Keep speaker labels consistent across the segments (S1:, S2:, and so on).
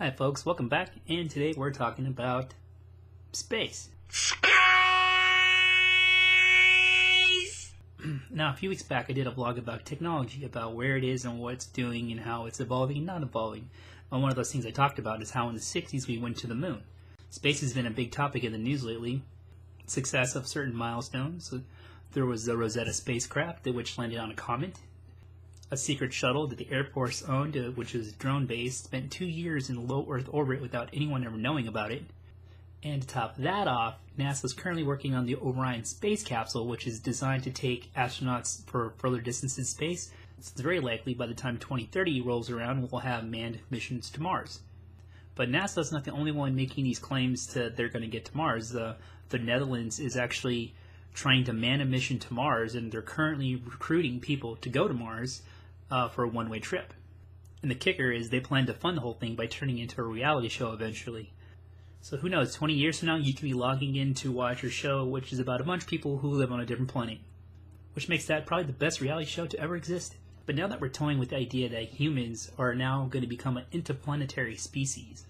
S1: Hi folks, welcome back, and today we're talking about space. Now, a few weeks back I did a vlog about technology, about where it is and what it's doing and how it's evolving and not evolving. And one of those things I talked about is how in the 60s we went to the moon. Space has been a big topic in the news lately. Success of certain milestones. There was the Rosetta spacecraft, which landed on a comet. A secret shuttle that the Air Force owned, which is drone-based, spent 2 years in low Earth orbit without anyone ever knowing about it. And to top that off, NASA is currently working on the Orion space capsule, which is designed to take astronauts for further distance in space. It's very likely by the time 2030 rolls around, we'll have manned missions to Mars. But NASA is not the only one making these claims that they're going to get to Mars. The Netherlands is actually trying to man a mission to Mars, and they're currently recruiting people to go to Mars for a one-way trip. And the kicker is they plan to fund the whole thing by turning it into a reality show eventually. So who knows, 20 years from now you could be logging in to watch your show, which is about a bunch of people who live on a different planet. Which makes that probably the best reality show to ever exist. But now that we're toying with the idea that humans are now going to become an interplanetary species,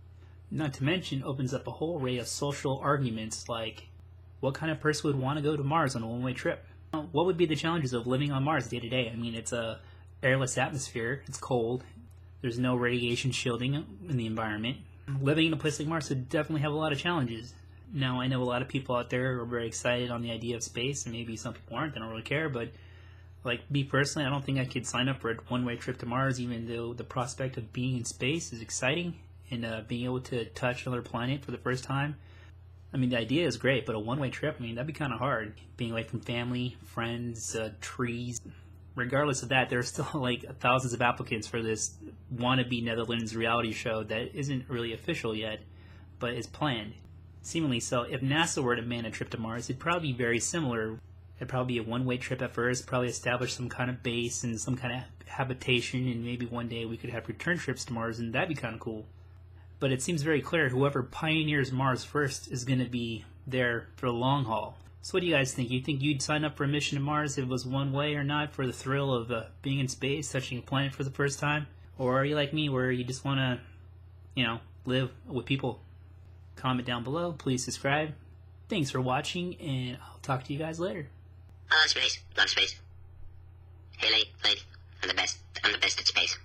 S1: not to mention opens up a whole array of social arguments like, what kind of person would want to go to Mars on a one-way trip? What would be the challenges of living on Mars day to day? I mean, it's a airless atmosphere, it's cold, there's no radiation shielding in the environment. Living in a place like Mars would definitely have a lot of challenges. Now, I know a lot of people out there are very excited on the idea of space, and maybe some people aren't, they don't really care, but like me personally, I don't think I could sign up for a one-way trip to Mars, even though the prospect of being in space is exciting, and being able to touch another planet for the first time. I mean, the idea is great, but a one-way trip, I mean, that'd be kind of hard. Being away from family, friends, trees. Regardless of that, there are still like thousands of applicants for this wannabe Netherlands reality show that isn't really official yet, but is planned. Seemingly so. If NASA were to man a trip to Mars, it'd probably be very similar. It'd probably be a one-way trip at first, probably establish some kind of base and some kind of habitation, and maybe one day we could have return trips to Mars, and that'd be kind of cool. But it seems very clear whoever pioneers Mars first is going to be there for the long haul. So what do you guys think? You think you'd sign up for a mission to Mars if it was one way or not, for the thrill of being in space, touching a planet for the first time? Or are you like me, where you just want to, live with people? Comment down below. Please subscribe. Thanks for watching, and I'll talk to you guys later.
S2: I love space. Love space. Hey, lady. I'm the best. I'm the best at space.